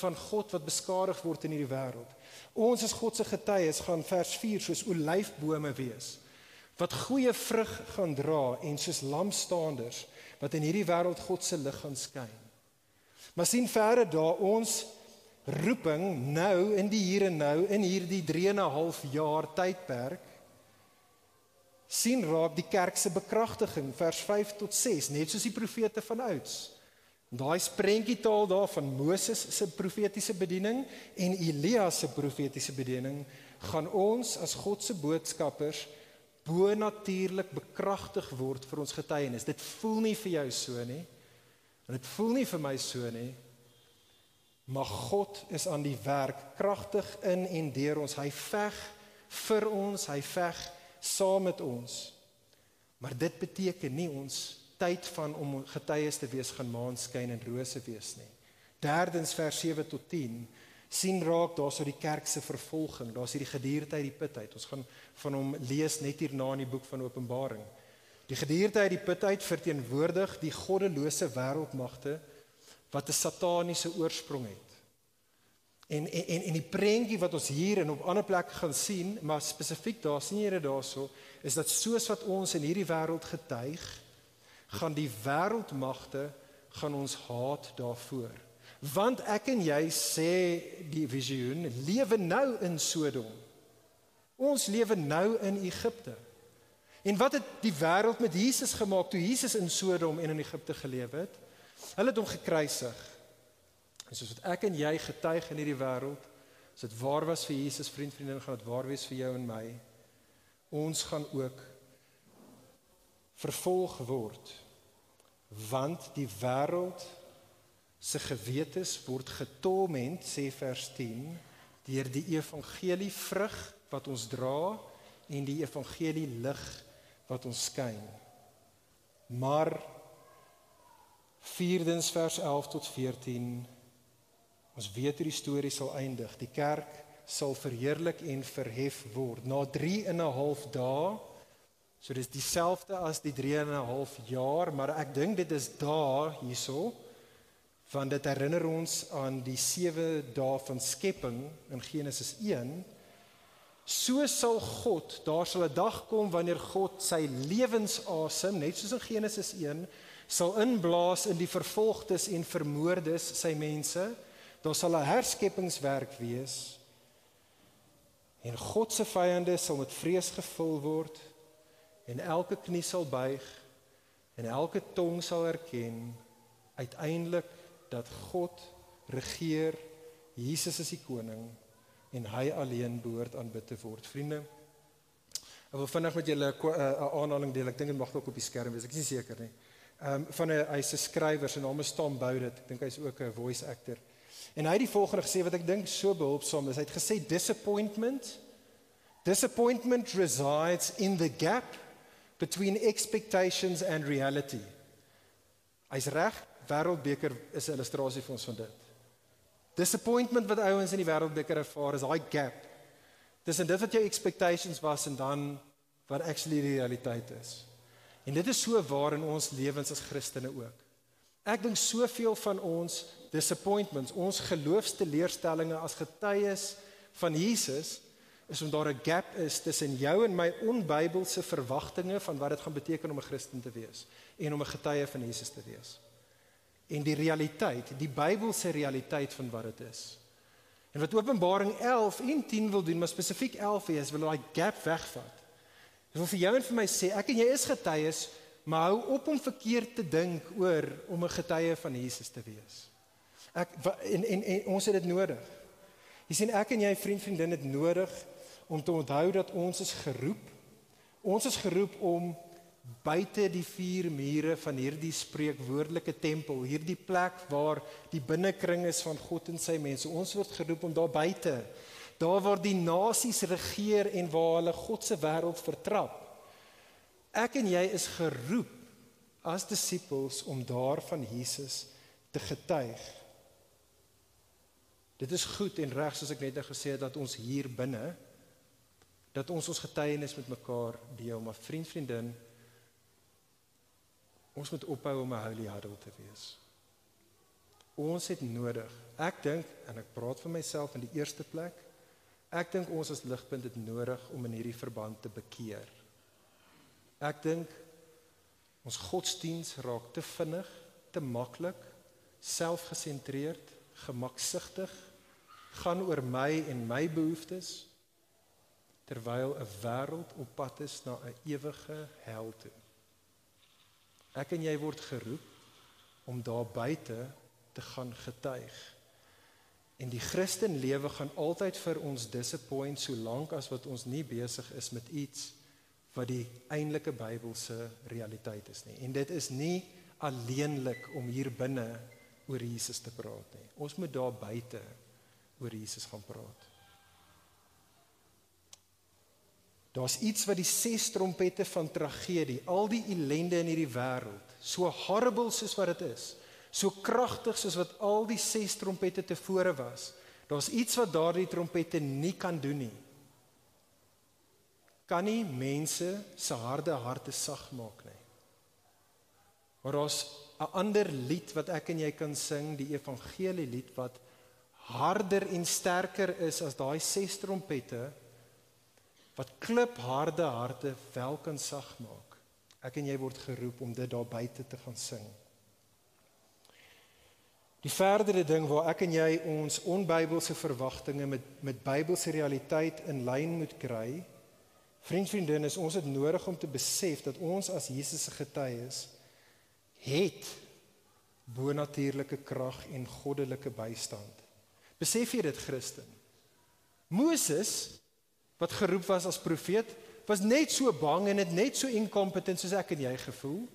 S3: van God wat beskadig word in hierdie wêreld. Ons as God se getuies gaan vers 4 soos olyfbome wees, wat goeie vrug gaan dra, en soos lampstaanders, wat in hierdie wêreld God se lig gaan skyn. Maar sien verder daar, ons roeping nou, in die hier en nou, in hierdie 3,5 jaar tydperk, sien raak die kerk se bekragtiging, vers 5 tot 6, net soos die profete van ouds. Daai prentjietaal daar van Moses se profetiese bediening en Elia se profetiese bediening gaan ons as God se boodskappers bonatuurlik bekragtig word vir ons getuienis. Dit voel nie vir jou so nie, en dit voel nie vir my so nie, maar God is aan die werk, kragtig in en deur ons. Hy veg vir ons, hy veg saam met ons. Maar dit beteken nie ons tyd van om getuies te wees gaan maanskyn en rose wees nie. Derdens vers 7 tot 10, sien raak daar so die kerk se vervolging, daar's hierdie gedierte uit die put uit. Ons gaan van hom lees net hierna in die boek van Openbaring. Die gedierte uit die put uit verteenwoordig die goddelose wêreldmagte wat 'n sataniese oorsprong het. En die prentjie wat ons hier en op ander plekke gaan sien, maar spesifiek daar sien jy dit daarso, is dat soos wat ons in hierdie wêreld getuig, gaan die wêreldmagte gaan ons haat daarvoor. Want ek en jy, sê die visioen, lewe nou in Sodom. Ons lewe nou in Egipte. En wat het die wêreld met Jesus gemaak toe Jesus in Sodom en in Egipte gelewe het? Hulle het hom gekruisig. En soos wat ek en jy getuig in hierdie wêreld, as dit waar was vir Jesus, vriendin, gaan dit waar wees vir jou en my. Ons gaan ook vervolg word, want die wêreld se gewetes word getorment, sê vers 10, deur die evangelie vrug wat ons dra en die evangelie lig wat ons skyn. Maar vierdens vers 11 tot 14, ons weet hoe die storie sal eindig. Die kerk sal verheerlik en verhef word. Na 3,5 dae, so dis dieselfde as die 3,5 jaar, maar ek dink dit is dae hierso, want dit herinner ons aan die 7 dae van skepping in Genesis 1. So sal God, daar sal 'n dag kom wanneer God sy lewensasem, net soos in Genesis 1, sal inblaas in die vervolgdes en vermoordes, sy mense. Daar sal 'n herskeppingswerk wees. En God se vyande sal met vrees gevul word, en elke knie sal buig, en elke tong sal erken, uiteindelik dat God regeer, Jesus is die koning, en hy alleen behoort aanbid te word. Vriende, ek wil vinnig met julle 'n aanhaling deel, ek dink dit mag ook op die skerm wees, ek is nie seker nie. Hy's 'n skrywer, sy naam is Tom Bowden, ek dink hy's ook 'n voice actor. En hy het die volgende gesê wat ek dink so behulpsaam is. Hy het gesê disappointment resides in the gap between expectations and reality. Hy's reg, wêreldbeker is 'n illustrasie vir ons van dit. Disappointment wat ouens in die wêreldbeker ervaar is daai gap tussen dit wat jou expectations was en dan wat actually die realiteit is. En dit is so waar in ons lewens as Christene ook. Ek dink soveel van ons disappointments, ons geloofsteleurstellings as getuies van Jesus, is omdat daar 'n gap is tussen jou en my onbybelse verwagtinge van wat dit gaan beteken om 'n Christen te wees en om 'n getuie van Jesus te wees. En die realiteit, die Bybelse realiteit van wat dit is. En wat Openbaring 11 en 10 wil doen, maar spesifiek 11 is, wil daai gap wegvat. Ek wil vir jou en vir my sê, ek en jy is getuies, maar hou op om verkeerd te dink oor om 'n getuie van Jesus te wees. En ons het dit nodig. Jy sien, ek en jy, vriendin, het nodig om te onthou dat ons is geroep om buite die 4 mure van hierdie spreekwoordelike tempel, hierdie plek waar die binnekring is van God en sy mense, ons word geroep om daar buite, daar waar die nasies regeer en waar hulle God se wêreld vertrap. Ek en jy is geroep as disippels om daar van Jesus te getuig. Dit is goed en reg, soos ek net gesê het, dat ons hier binne, dat ons getuienis met mekaar deel, maar vriendin, ons moet ophou om 'n holy huddle te wees. Ons het nodig, ek dink, en ek praat vir myself in die eerste plek, ek dink ons as Ligpunt het nodig om in hierdie verband te bekeer. Ek dink, ons godsdiens raak te vinnig, te maklik, selfgesentreerd, gemaksigtig, gaan oor my en my behoeftes, terwyl 'n wêreld op pad is na 'n ewige hel toe. Ek en jy word geroep om daar buite te gaan getuig. En die Christenlewe gaan altyd vir ons disappoint, solank as wat ons nie besig is met iets wat die eintlike Bybelse realiteit is nie. En dit is nie alleenlik om hier binne oor Jesus te praat nie. Ons moet daar buite oor Jesus gaan praat. Daar's iets wat die 6 trompette van tragedie, al die ellende in hierdie wêreld, so horrible soos wat dit is, so kragtig soos wat al die 6 trompette tevore was, daar's iets wat daardie trompette nie kan doen nie. Kan nie mense se harde harte sag maak nie. Maar daar's 'n ander lied wat ek en jy kan sing, die evangelie lied, wat harder en sterker is as daai 6 trompette, wat klipharde harte wel kan sag maak. Ek en jy word geroep om dit daar buite te gaan sing. Die verdere ding waar ek en jy ons onbybelse verwagtinge met Bybelse realiteit in lyn moet kry, vriendin, is ons het nodig om te besef dat ons as Jesus se getuies het bonatuurlike krag en goddelike bystand. Besef jy dit, Christen? Moses, wat geroep was as profeet, was net so bang en het net so incompetent soos ek en jy gevoel.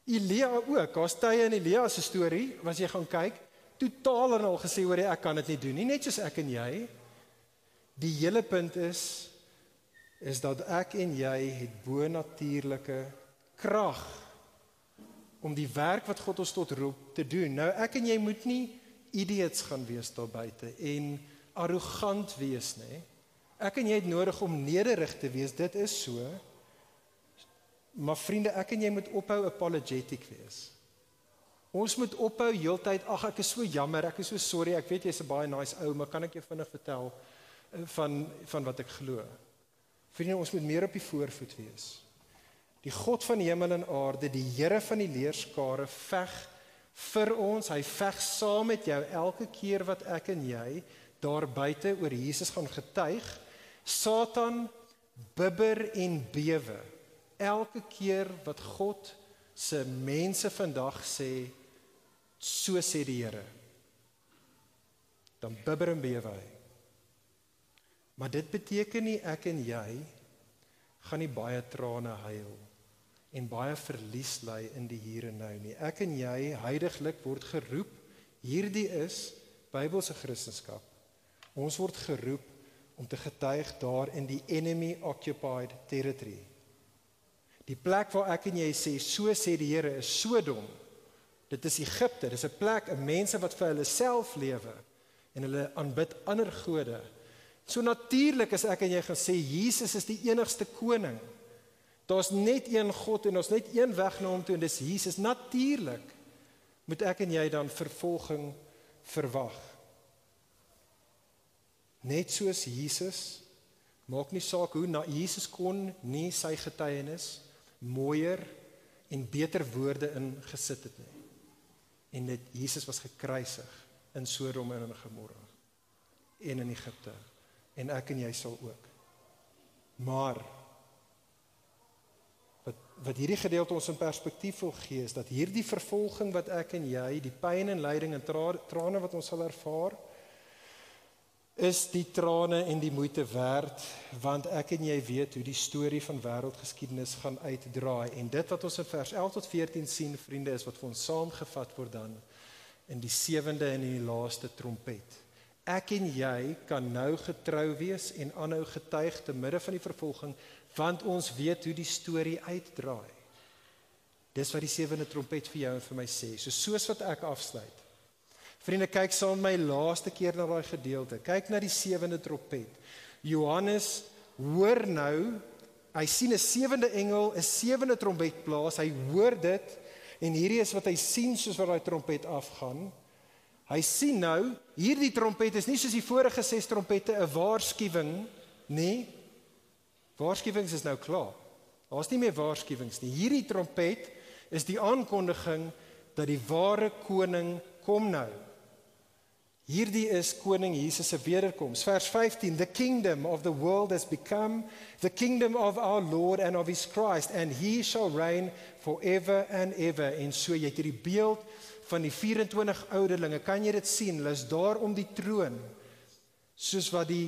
S3: Elia ook, daar's tye in Elia se storie, as jy gaan kyk, totaal en al gesê hoor ek kan dit nie doen nie, net soos ek en jy. Die hele punt is dat ek en jy het bonatuurlike krag om die werk wat God ons tot roep te doen. Nou ek en jy moet nie idiots gaan wees daar buite en arrogant wees nie. Ek en jy het nodig om nederig te wees, dit is so. Maar vriende, ek en jy moet ophou apologetic wees. Ons moet ophou heeltyd, ag ek is so jammer, ek is so sorry, ek weet jy's 'n baie nice ou, maar kan ek jou vinnig vertel van wat ek glo? Vriende, ons moet meer op die voorvoet wees. Die God van hemel en aarde, die Here van die leerskare, veg vir ons, hy veg saam met jou elke keer wat ek en jy daar buite oor Jesus gaan getuig. Satan bibber en bewe elke keer wat God se mense vandag sê, so sê die Here. Dan bibber en bewe hy. Maar dit beteken nie ek en jy gaan nie baie trane huil en baie verlies ly in die hier en nou nie. Ek en jy heiliglik word geroep, hierdie is Bybelse Christendom. Ons word geroep om te getuig daar in die enemy occupied territory. Die plek waar ek en jy sê, so sê die Here, is Sodom. Dit is Egipte, dit is 'n plek, 'n mense wat vir hulle self lewe en hulle aanbid ander gode. So natuurlik as ek en jy gaan sê, Jesus is die enigste koning. Daar's net een God en ons net een weg na hom toe en dis Jesus. Natuurlik moet ek en jy dan vervolging verwag. Net soos Jesus, maak nie saak hoe, Jesus kon nie sy getuienis mooier en beter woorde ingesit het nie. En Jesus was gekruisig in Sodom en in Gomorra en in Egipte. En ek en jy sal ook. Maar wat hierdie gedeelte ons in perspektief wil gee, is dat hierdie vervolging wat ek en jy, die pyn en lyding en trane wat ons sal ervaar, is die trane en die moeite werd, want ek en jy weet hoe die storie van wêreldgeskiedenis gaan uitdraai. En dit wat ons in vers 11 tot 14 sien, vriende, is wat vir ons saamgevat word dan in die 7de en in die laaste trompet. Ek en jy kan nou getrou wees en aanhou getuig te midde van die vervolging, want ons weet hoe die storie uitdraai. Dis wat die 7de trompet vir jou en vir my sê. Soos wat ek afsluit. Vriende, kyk saam met my laaste keer na daai gedeelte. Kyk na die 7de trompet. Johannes hoor nou, hy sien 'n 7de engel, 'n 7de trompet blaas, hy hoor dit, en hierdie is wat hy sien soos wat daai trompet afgaan. Hy sien nou, hierdie trompet is nie soos die vorige 6 trompette 'n waarskuwing nie. Waarskuwings is nou klaar. Daar's nie meer waarskuwings nie. Hierdie trompet is die aankondiging dat die ware koning kom nou. Hierdie is koning Jesus se wederkoms. Vers 15, the kingdom of the world has become the kingdom of our Lord and of his Christ, and he shall reign forever and ever. En so, jy het hierdie beeld van die 24 ouderlinge, kan jy dit sien, hulle is daar om die troon, soos wat die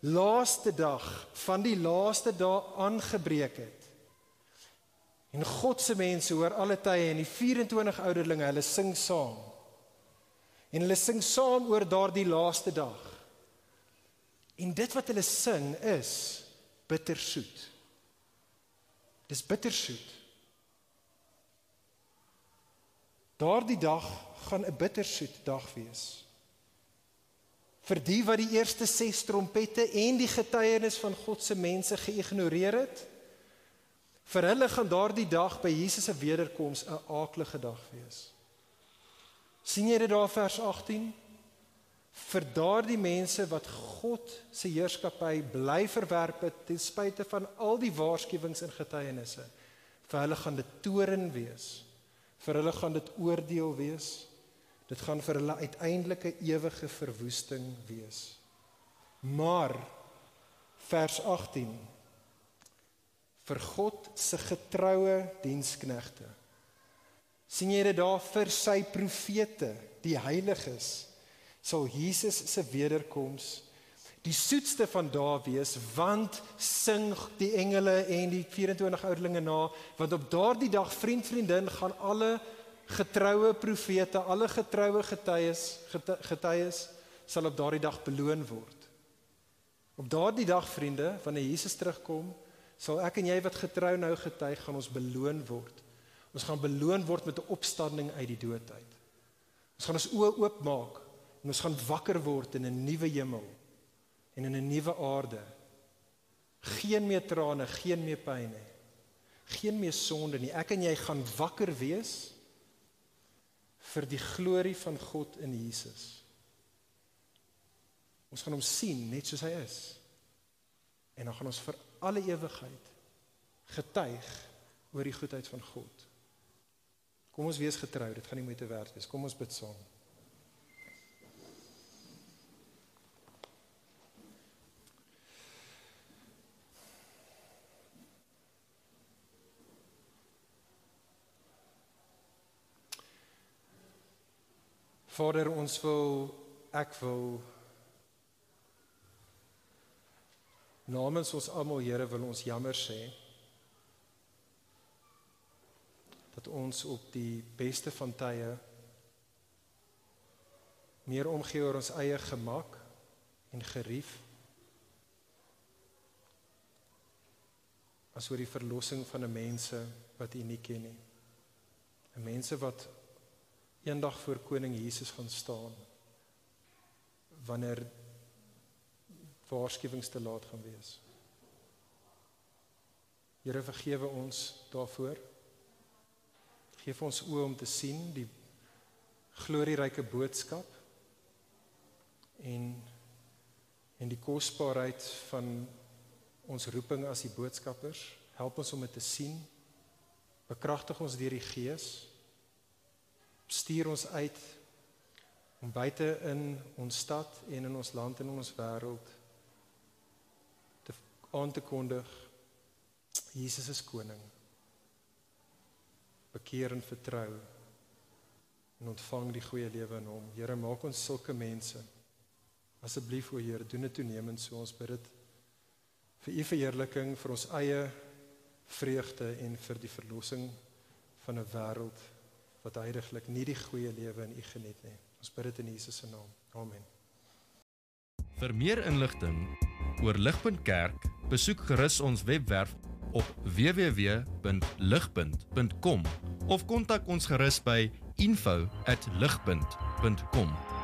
S3: laaste dag van die laaste dae aangebreek het. En God se mense oor alle tye en die 24 ouderlinge, hulle sing saam. En hulle sing saam oor daardie laaste dag. En dit wat hulle sing is bittersoet. Dis bittersoet. Daardie dag gaan 'n bittersoet dag wees. Vir die wat die eerste 6 trompette en die getuienis van God se mense geïgnoreer het, vir hulle gaan daardie dag by Jesus se wederkoms 'n aaklige dag wees. Sien jy dit daar vers 18? Vir daardie mense wat God se heerskappy bly verwerp het, ten spyte van al die waarskuwings en getuienisse, vir hulle gaan dit toorn wees. Vir hulle gaan dit oordeel wees. Dit gaan vir hulle uiteindelike ewige verwoesting wees. Maar, vers 18, vir God se getroue diensknegte, sien jy dit daar, vir sy profete, die heiliges, sal Jesus se wederkoms die soetste van dae wees, want sing die engele en die 24 ouderlinge na, want op daardie dag, vriendin, gaan alle getroue profete, alle getroue getuies sal op daardie dag beloon word. Op daardie dag, vriende, wanneer Jesus terugkom, sal ek en jy wat getrou nou getuig, gaan ons beloon word. Ons gaan beloon word met 'n opstanding uit die dood uit. Ons gaan ons oë oopmaak en ons gaan wakker word in 'n nuwe hemel en in 'n nuwe aarde. Geen meer trane, geen meer pyn nie. Geen meer sonde nie. Ek en jy gaan wakker wees vir die glorie van God in Jesus. Ons gaan hom sien net soos hy is. En dan gaan ons vir alle ewigheid getuig oor die goedheid van God. Kom ons wees getrou, dit gaan nie moeite werd wees. Kom ons bid saam. Vader, ek wil namens ons almal, Here, wil ons jammer sê dat ons op die beste van tye meer omgee oor ons eie gemak en gerief as oor die verlossing van 'n mense wat U nie ken nie. 'n Mense wat eendag voor koning Jesus gaan staan wanneer waarskuwings te laat gaan wees. Here, vergewe ons daarvoor. Geef ons oë om te sien die glorieryke boodskap en die kosbaarheid van ons roeping as die boodskappers. Help ons om dit te sien. Bekragtig ons deur die Gees. Stuur ons uit om buite in ons stad en in ons land en in ons wêreld aan te kondig, Jesus is koning. Bekeer en vertrou en ontvang die goeie lewe in hom. Here, maak ons sulke mense. Asseblief, o Heer, doen dit toenemend so ons bid dit vir U verheerliking, vir ons eie vreugde en vir die verlossing van 'n wêreld wat heiliglik nie die goeie lewe in U geniet nie. Ons bid dit in Jesus se naam. Amen.
S1: Vir meer inligting oor Ligpunt Kerk, besoek gerus ons webwerf op www.ligpunt.com of kontak ons gerus by info@ligpunt.com.